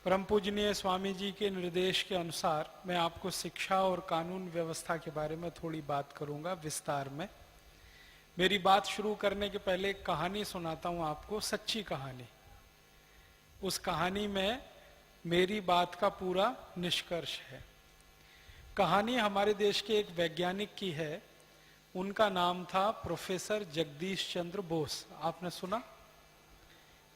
परम पूजनीय स्वामी जी के निर्देश के अनुसार मैं आपको शिक्षा और कानून व्यवस्था के बारे में थोड़ी बात करूंगा विस्तार में। मेरी बात शुरू करने के पहले एक कहानी सुनाता हूं आपको, सच्ची कहानी। उस कहानी में मेरी बात का पूरा निष्कर्ष है। कहानी हमारे देश के एक वैज्ञानिक की है। उनका नाम था प्रोफेसर जगदीश चंद्र बोस। आपने सुना?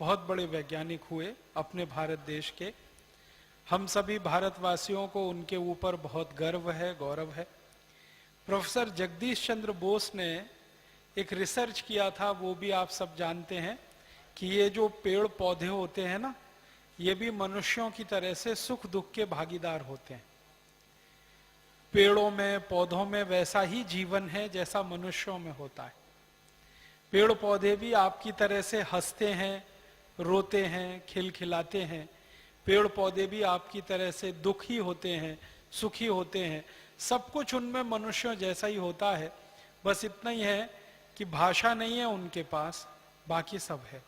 बहुत बड़े वैज्ञानिक हुए अपने भारत देश के। हम सभी भारतवासियों को उनके ऊपर बहुत गर्व है, गौरव है। प्रोफेसर जगदीश चंद्र बोस ने एक रिसर्च किया था, वो भी आप सब जानते हैं कि ये जो पेड़ पौधे होते हैं ना, ये भी मनुष्यों की तरह से सुख दुख के भागीदार होते हैं। पेड़ों में, पौधों में वैसा ही जीवन है जैसा मनुष्यों में होता है। पेड़ पौधे भी आपकी तरह से हंसते हैं, रोते हैं, खिलखिलाते हैं। पेड़ पौधे भी आपकी तरह से दुखी होते हैं, सुखी होते हैं। सब कुछ उनमें मनुष्यों जैसा ही होता है। बस इतना ही है कि भाषा नहीं है उनके पास, बाकी सब है।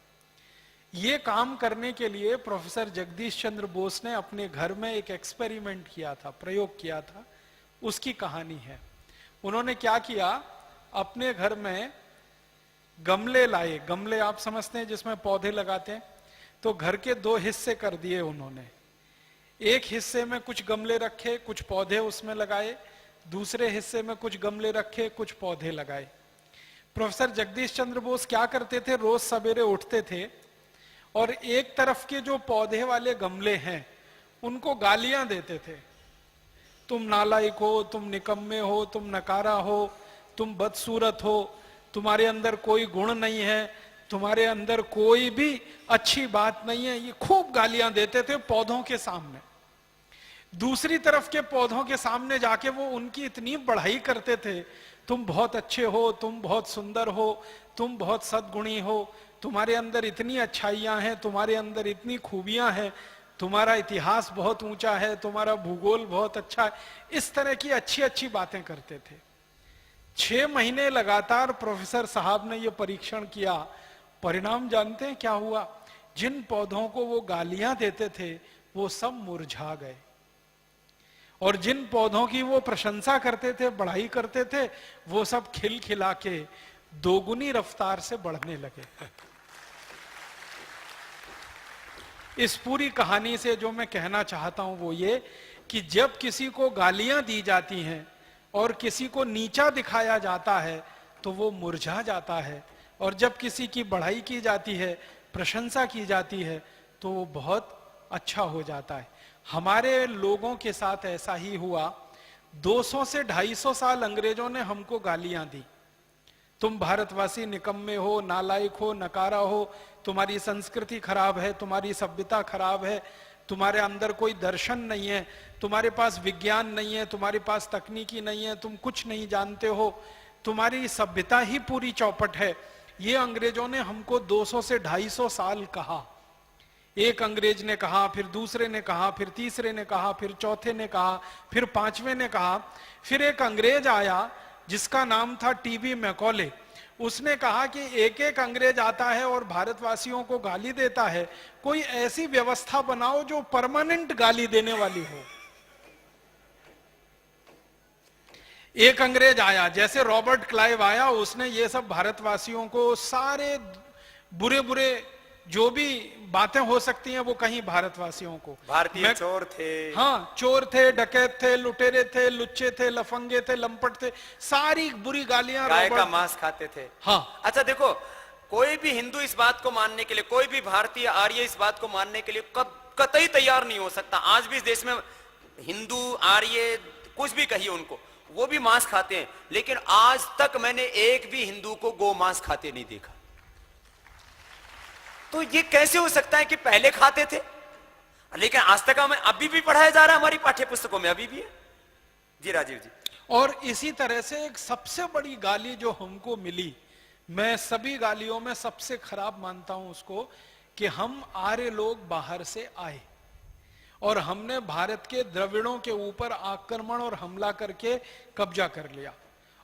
ये काम करने के लिए प्रोफेसर जगदीश चंद्र बोस ने अपने घर में एक एक्सपेरिमेंट किया था, प्रयोग किया था। उसकी कहानी है। उन्होंने क्या किया, अपने घर में गमले लाए। गमले आप समझते हैं जिसमें पौधे लगाते हैं। तो घर के दो हिस्से कर दिए उन्होंने। एक हिस्से में कुछ गमले रखे, कुछ पौधे उसमें लगाए। दूसरे हिस्से में कुछ गमले रखे, कुछ पौधे लगाए। प्रोफेसर जगदीश चंद्र बोस क्या करते थे, रोज सवेरे उठते थे और एक तरफ के जो पौधे वाले गमले हैं उनको गालियां देते थे। तुम नालायक हो, तुम निकम्मे हो, तुम नकारा हो, तुम बदसूरत हो, तुम्हारे अंदर कोई गुण नहीं है, तुम्हारे अंदर कोई भी अच्छी बात नहीं है। ये खूब गालियां देते थे पौधों के सामने। दूसरी तरफ के पौधों के सामने जाके वो उनकी इतनी बढ़ाई करते थे, तुम बहुत अच्छे हो, तुम बहुत सुंदर हो, तुम बहुत सद्गुणी हो, तुम्हारे अंदर इतनी अच्छाइयां हैं, तुम्हारे अंदर इतनी खूबियां हैं, तुम्हारा इतिहास बहुत ऊंचा है, तुम्हारा भूगोल बहुत अच्छा है। इस तरह की अच्छी अच्छी बातें करते थे। 6 महीने लगातार प्रोफेसर साहब ने यह परीक्षण किया। परिणाम जानते हैं क्या हुआ? जिन पौधों को वो गालियां देते थे वो सब मुरझा गए, और जिन पौधों की वो प्रशंसा करते थे, बढ़ाई करते थे, वो सब खिलखिला के दोगुनी रफ्तार से बढ़ने लगे। इस पूरी कहानी से जो मैं कहना चाहता हूं वो ये कि जब किसी को गालियां दी जाती हैं और किसी को नीचा दिखाया जाता है तो वो मुरझा जाता है, और जब किसी की बढ़ाई की जाती है, प्रशंसा की जाती है, तो वो बहुत अच्छा हो जाता है। हमारे लोगों के साथ ऐसा ही हुआ। 200 से 250 साल अंग्रेजों ने हमको गालियां दी। तुम भारतवासी निकम्मे हो, नालायक हो, नकारा हो, तुम्हारी संस्कृति खराब है, तुम्हारी सभ्यता खराब है, तुम्हारे अंदर कोई दर्शन नहीं है, तुम्हारे पास विज्ञान नहीं है, तुम्हारे पास तकनीकी नहीं है, तुम कुछ नहीं जानते हो, तुम्हारी सभ्यता ही पूरी चौपट है। ये अंग्रेजों ने हमको 200 से 250 साल कहा। एक अंग्रेज ने कहा, फिर दूसरे ने कहा, फिर तीसरे ने कहा, फिर चौथे ने कहा, फिर पांचवें ने कहा। फिर एक अंग्रेज आया जिसका नाम था टीबी मैकॉले। उसने कहा कि एक एक अंग्रेज आता है और भारतवासियों को गाली देता है, कोई ऐसी व्यवस्था बनाओ जो परमानेंट गाली देने वाली हो। एक अंग्रेज आया, जैसे रॉबर्ट क्लाइव आया, उसने ये सब भारतवासियों को सारे बुरे बुरे जो भी बातें हो सकती हैं वो कहीं भारतवासियों को। भारतीय चोर थे, हाँ, चोर थे, डकैत थे, लुटेरे थे, लुच्चे थे, लफंगे थे, लंपट थे, सारी बुरी गालियां। गाय का मांस खाते थे। हाँ। अच्छा देखो, कोई भी हिंदू इस बात को मानने के लिए, कोई भी भारतीय आर्य इस बात को मानने के लिए कतई तैयार नहीं हो सकता। आज भी इस देश में हिंदू आर्य कुछ भी कहिए उनको, वो भी मांस खाते हैं, लेकिन आज तक मैंने एक भी हिंदू को गौ मांस खाते नहीं देखा। तो ये कैसे हो सकता है कि पहले खाते थे, लेकिन आज तक हमें अभी भी पढ़ाया जा रहा है, हमारी पाठ्य पुस्तकों में अभी भी है। जी राजीव जी। और इसी तरह से एक सबसे बड़ी गाली जो हमको मिली, मैं सभी गालियों में सबसे खराब मानता हूं उसको, कि हम आर्य लोग बाहर से आए और हमने भारत के द्रविड़ों के ऊपर आक्रमण और हमला करके कब्जा कर लिया।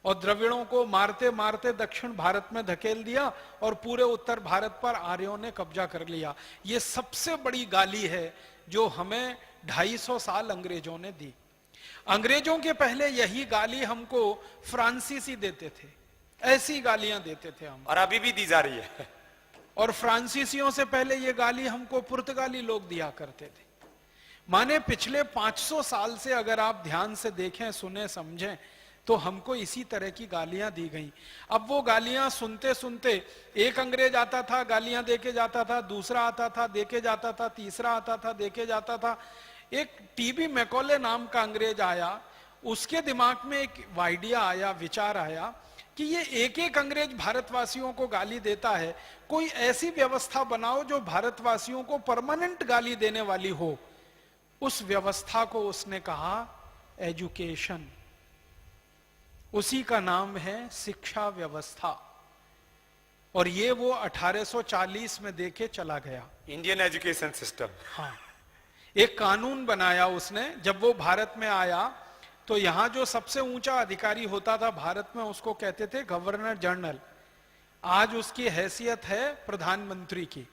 और द्रविड़ों को मारते मारते दक्षिण भारत में धकेल दिया और पूरे उत्तर भारत पर आर्यों ने कब्जा कर लिया। ये सबसे बड़ी गाली है जो हमें 250 साल अंग्रेजों ने दी। अंग्रेजों के पहले यही गाली हमको फ्रांसीसी देते थे, ऐसी गालियां देते थे हम, और अभी भी दी जा रही है। और फ्रांसीसियों से पहले ये गाली हमको पुर्तगाली लोग दिया करते थे। माने पिछले 500 साल से अगर आप ध्यान से देखें, सुने, समझें, तो हमको इसी तरह की गालियां दी गई। अब वो गालियां सुनते सुनते एक अंग्रेज आता था, गालियां देके जाता था, दूसरा आता था, देके जाता था, तीसरा आता था, देके जाता था। एक टीबी मैकॉले नाम का अंग्रेज आया, उसके दिमाग में एक आइडिया आया, विचार आया कि ये एक एक अंग्रेज भारतवासियों को गाली देता है, कोई ऐसी व्यवस्था बनाओ जो भारतवासियों को परमानेंट गाली देने वाली हो। उस व्यवस्था को उसने कहा एजुकेशन, उसी का नाम है शिक्षा व्यवस्था। और ये वो 1840 में देके चला गया, इंडियन एजुकेशन सिस्टम। हाँ, एक कानून बनाया उसने। जब वो भारत में आया तो यहां जो सबसे ऊंचा अधिकारी होता था भारत में, उसको कहते थे गवर्नर जनरल। आज उसकी हैसियत है प्रधानमंत्री की।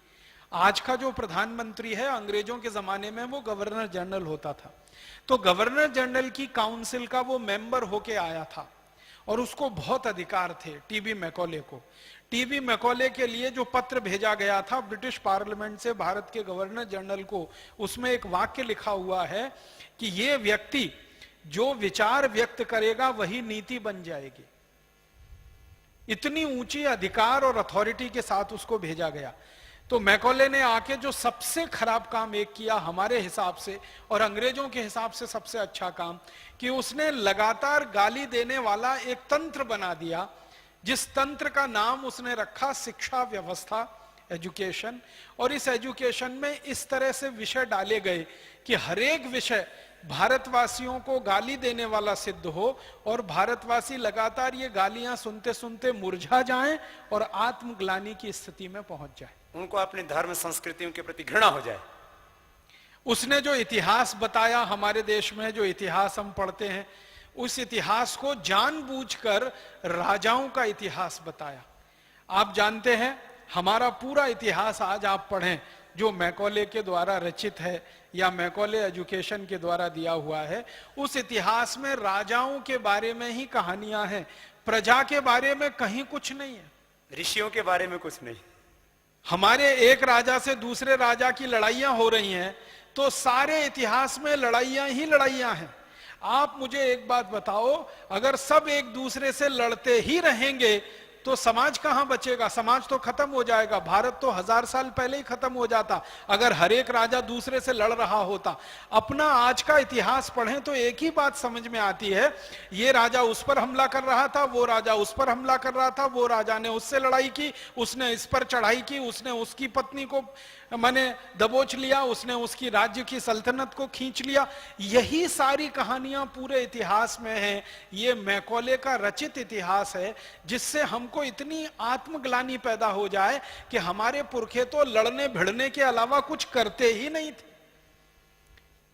आज का जो प्रधानमंत्री है, अंग्रेजों के जमाने में वो गवर्नर जनरल होता था। तो गवर्नर जनरल की काउंसिल का वो मेंबर होके आया था और उसको बहुत अधिकार थे, टीबी मैकॉले को। टीबी मैकॉले के लिए जो पत्र भेजा गया था ब्रिटिश पार्लियामेंट से भारत के गवर्नर जनरल को, उसमें एक वाक्य लिखा हुआ है कि ये व्यक्ति जो विचार व्यक्त करेगा वही नीति बन जाएगी। इतनी ऊंची अधिकार और अथॉरिटी के साथ उसको भेजा गया। तो मैकॉले ने आके जो सबसे खराब काम एक किया हमारे हिसाब से, और अंग्रेजों के हिसाब से सबसे अच्छा काम, कि उसने लगातार गाली देने वाला एक तंत्र बना दिया, जिस तंत्र का नाम उसने रखा शिक्षा व्यवस्था, एजुकेशन। और इस एजुकेशन में इस तरह से विषय डाले गए कि हरेक विषय भारतवासियों को गाली देने वाला सिद्ध हो, और भारतवासी लगातार ये गालियां सुनते सुनते मुरझा जाएं और आत्मग्लानि की स्थिति में पहुंच जाए, उनको अपने धर्म संस्कृतियों के प्रति घृणा हो जाए। उसने जो इतिहास बताया, हमारे देश में जो इतिहास हम पढ़ते हैं, उस इतिहास को जानबूझकर राजाओं का इतिहास बताया। आप जानते हैं हमारा पूरा इतिहास आज आप पढ़ें जो मैकॉले के द्वारा रचित है या मैकॉले एजुकेशन के द्वारा दिया हुआ है, उस इतिहास में राजाओं के बारे में ही कहानियां हैं, प्रजा के बारे में कहीं कुछ नहीं है, ऋषियों के बारे में कुछ नहीं। हमारे एक राजा से दूसरे राजा की लड़ाइयां हो रही हैं, तो सारे इतिहास में लड़ाइयां ही लड़ाइयां हैं। आप मुझे एक बात बताओ, अगर सब एक दूसरे से लड़ते ही रहेंगे तो समाज कहां बचेगा? समाज तो खत्म हो जाएगा। भारत तो 1000 साल पहले ही खत्म हो जाता अगर हर एक राजा दूसरे से लड़ रहा होता। अपना आज का इतिहास पढ़ें तो एक ही बात समझ में आती है, ये राजा उस पर हमला कर रहा था, वो राजा उस पर हमला कर रहा था, वो राजा ने उससे लड़ाई की, उसने इस पर चढ़ाई की, उसने उसकी पत्नी को माने दबोच लिया, उसने उसकी राज्य की सल्तनत को खींच लिया। यही सारी कहानियां पूरे इतिहास में हैं। ये मैकॉले का रचित इतिहास है, जिससे हमको इतनी आत्मग्लानि पैदा हो जाए कि हमारे पुरखे तो लड़ने भिड़ने के अलावा कुछ करते ही नहीं थे।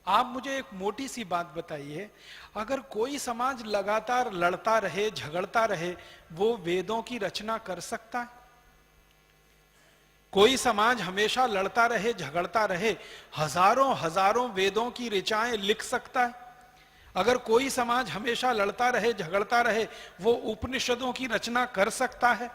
आप मुझे एक मोटी सी बात बताइए, अगर कोई समाज लगातार लड़ता रहे, झगड़ता रहे, वो वेदों की रचना कर सकता है? कोई समाज हमेशा लड़ता रहे, झगड़ता रहे, हजारों हजारों वेदों की ऋचाएं लिख सकता है? अगर कोई समाज हमेशा लड़ता रहे, झगड़ता रहे, वो उपनिषदों की रचना कर सकता है?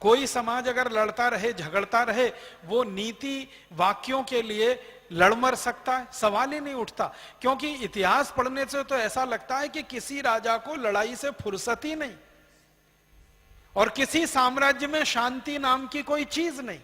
कोई समाज अगर लड़ता रहे, झगड़ता रहे, वो नीति वाक्यों के लिए लड़ मर सकता है? सवाल ही नहीं उठता। क्योंकि इतिहास पढ़ने से तो ऐसा लगता है कि किसी राजा को लड़ाई से फुर्सत ही नहीं, और किसी साम्राज्य में शांति नाम की कोई चीज नहीं।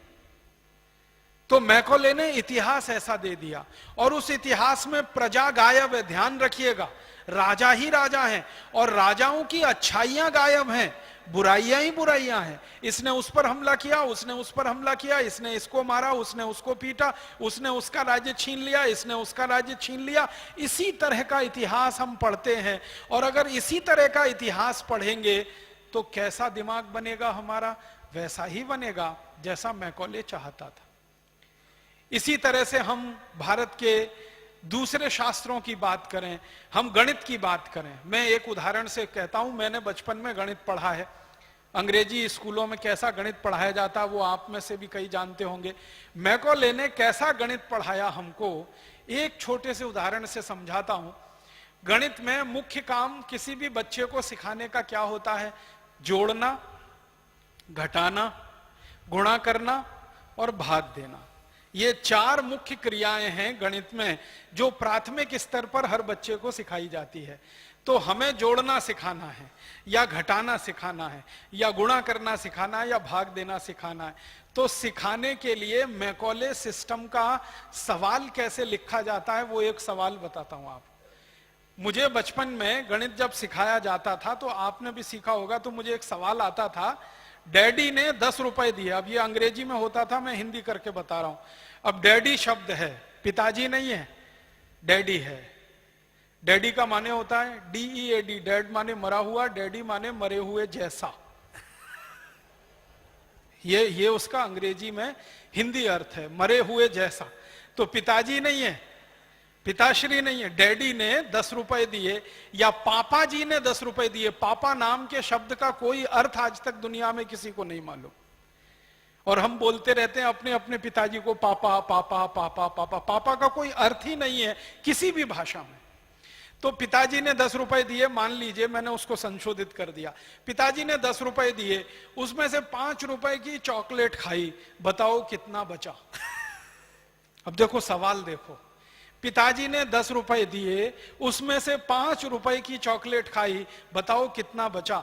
तो मैकॉले ने इतिहास ऐसा दे दिया, और उस इतिहास में प्रजा गायब है। ध्यान रखिएगा, राजा ही राजा हैं, और राजाओं की अच्छाइयां गायब हैं, बुराइयां ही बुराइयां हैं। इसने उस पर हमला किया, उसने उस पर हमला किया, इसने इसको मारा, उसने उसको पीटा, उसने उसका राज्य छीन लिया, इसने उसका राज्य छीन लिया। इसी तरह का इतिहास हम पढ़ते हैं, और अगर इसी तरह का इतिहास पढ़ेंगे तो कैसा दिमाग बनेगा हमारा? वैसा ही बनेगा जैसा मैकॉले चाहता था। इसी तरह से हम भारत के दूसरे शास्त्रों की बात करें, हम गणित की बात करें। मैं एक उदाहरण से कहता हूं, मैंने बचपन में गणित पढ़ा है। अंग्रेजी स्कूलों में कैसा गणित पढ़ाया जाता वो आप में से भी कई जानते होंगे। मैकॉले ने कैसा गणित पढ़ाया हमको, एक छोटे से उदाहरण से समझाता हूं। गणित में मुख्य काम किसी भी बच्चे को सिखाने का क्या होता है? जोड़ना, घटाना, गुणा करना और भाग देना। ये 4 मुख्य क्रियाएं हैं गणित में जो प्राथमिक स्तर पर हर बच्चे को सिखाई जाती है। तो हमें जोड़ना सिखाना है या घटाना सिखाना है या गुणा करना सिखाना है या भाग देना सिखाना है। तो सिखाने के लिए मैकॉले सिस्टम का सवाल कैसे लिखा जाता है वो एक सवाल बताता हूं आपको। मुझे बचपन में गणित जब सिखाया जाता था, तो आपने भी सीखा होगा, तो मुझे एक सवाल आता था, डैडी ने 10 रुपए दिए। अब ये अंग्रेजी में होता था, मैं हिंदी करके बता रहा हूं। अब डैडी शब्द है, पिताजी नहीं है, डैडी है। डैडी का माने होता है DEAD, डैड माने मरा हुआ, डैडी माने मरे हुए जैसा। ये उसका अंग्रेजी में हिंदी अर्थ है, मरे हुए जैसा। तो पिताजी नहीं है, पिताश्री नहीं है, डैडी ने 10 रुपए दिए या पापा जी ने 10 रुपए दिए। पापा नाम के शब्द का कोई अर्थ आज तक दुनिया में किसी को नहीं मालूम, और हम बोलते रहते हैं अपने अपने पिताजी को पापा पापा पापा पापा। पापा का कोई अर्थ ही नहीं है किसी भी भाषा में। तो पिताजी ने 10 रुपए दिए, मान लीजिए मैंने उसको संशोधित कर दिया। पिताजी ने 10 रुपए दिए, उसमें से 5 रुपए की चॉकलेट खाई, बताओ कितना बचा? अब देखो सवाल देखो, पिताजी ने 10 रुपए दिए, उसमें से 5 रुपए की चॉकलेट खाई, बताओ कितना बचा?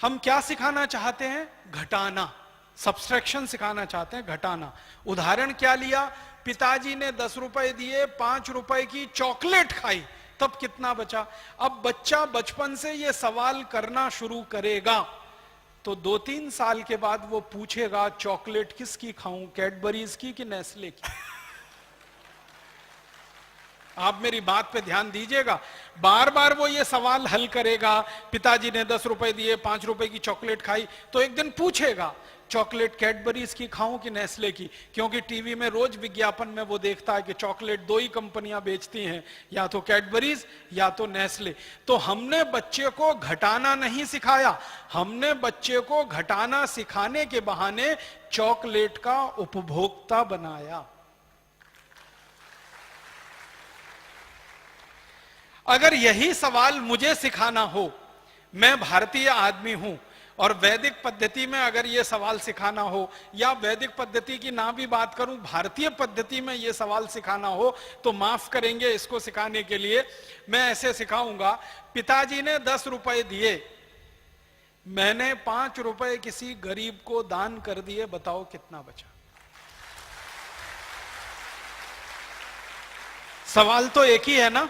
हम क्या सिखाना चाहते हैं? घटाना, सब्सट्रैक्शन सिखाना चाहते हैं, घटाना। उदाहरण क्या लिया? पिताजी ने 10 रुपए दिए, 5 रुपए की चॉकलेट खाई, तब कितना बचा? अब बच्चा बचपन से ये सवाल करना शुरू करेगा तो 2-3 साल के बाद वो पूछेगा चॉकलेट किसकी खाऊं, कैडबरीज की कि नेस्ले की? आप मेरी बात पे ध्यान दीजिएगा। बार बार वो ये सवाल हल करेगा, पिताजी ने 10 रुपए दिए, 5 रुपए की चॉकलेट खाई, तो एक दिन पूछेगा चॉकलेट कैडबरीज की खाऊं कि नेस्ले की? क्योंकि टीवी में रोज विज्ञापन में वो देखता है कि चॉकलेट 2 ही कंपनियां बेचती हैं, या तो कैडबरीज या तो नेस्ले। तो हमने बच्चे को घटाना नहीं सिखाया, हमने बच्चे को घटाना सिखाने के बहाने चॉकलेट का उपभोक्ता बनाया। अगर यही सवाल मुझे सिखाना हो, मैं भारतीय आदमी हूं, और वैदिक पद्धति में अगर ये सवाल सिखाना हो, या वैदिक पद्धति की ना भी बात करूं, भारतीय पद्धति में ये सवाल सिखाना हो, तो माफ करेंगे, इसको सिखाने के लिए मैं ऐसे सिखाऊंगा, पिताजी ने 10 रुपए दिए, मैंने 5 रुपए किसी गरीब को दान कर दिए, बताओ कितना बचा? सवाल तो एक ही है ना,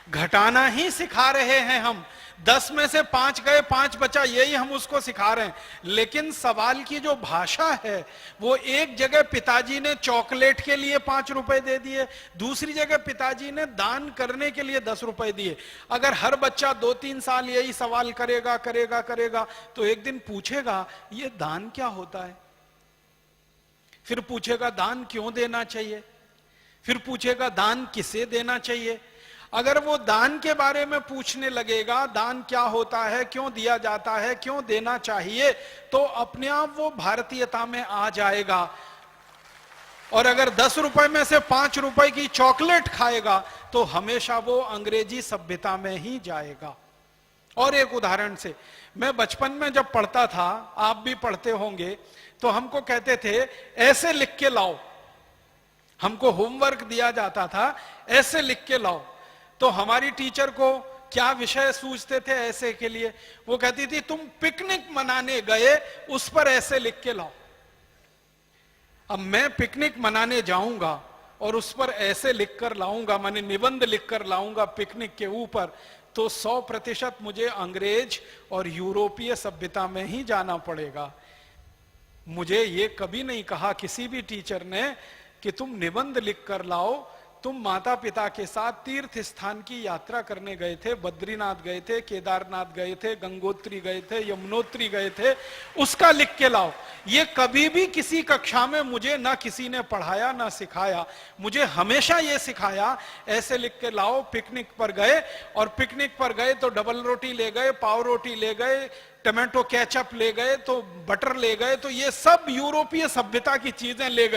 घटाना ही सिखा रहे हैं हम। 10 में से 5 गए, 5 बचा, यही हम उसको सिखा रहे हैं। लेकिन सवाल की जो भाषा है वो, एक जगह पिताजी ने चॉकलेट के लिए 5 रुपए दे दिए, दूसरी जगह पिताजी ने दान करने के लिए 10 रुपए दिए। अगर हर बच्चा 2-3 साल यही सवाल करेगा करेगा करेगा तो एक दिन पूछेगा ये दान क्या होता है? फिर पूछेगा दान क्यों देना चाहिए? फिर पूछेगा दान किसे देना चाहिए? अगर वो दान के बारे में पूछने लगेगा, दान क्या होता है, क्यों दिया जाता है, क्यों देना चाहिए, तो अपने आप वो भारतीयता में आ जाएगा। और अगर 10 रुपए में से 5 रुपए की चॉकलेट खाएगा तो हमेशा वो अंग्रेजी सभ्यता में ही जाएगा। और एक उदाहरण से, मैं बचपन में जब पढ़ता था, आप भी पढ़ते होंगे, तो हमको कहते थे ऐसे लिख के लाओ। हमको होमवर्क दिया जाता था, ऐसे लिख के लाओ। तो हमारी टीचर को क्या विषय सूझते थे ऐसे के लिए? वो कहती थी तुम पिकनिक मनाने गए, उस पर ऐसे लिख के लाओ। अब मैं पिकनिक मनाने जाऊंगा और उस पर ऐसे लिखकर लाऊंगा, माने निबंध लिखकर लाऊंगा पिकनिक के ऊपर, तो 100% मुझे अंग्रेज और यूरोपीय सभ्यता में ही जाना पड़ेगा। मुझे ये कभी नहीं कहा किसी भी टीचर ने कि तुम निबंध लिखकर लाओ। तुम माता पिता के साथ तीर्थ स्थान की यात्रा करने गए थे, बद्रीनाथ गए थे, केदारनाथ गए थे, गंगोत्री गए थे, यमुनोत्री गए थे, उसका लिख के लाओ। ये कभी भी किसी कक्षा में मुझे ना किसी ने पढ़ाया ना सिखाया। मुझे हमेशा ये सिखाया ऐसे लिख के लाओ। पिकनिक पर गए, और पिकनिक पर गए तो डबल रोटी ले गए, पाव रोटी ले गए, टमाटो केचप ले गए, तो बटर ले गए, तो ये सब यूरोपीय सभ्यता की चीजें ले गए।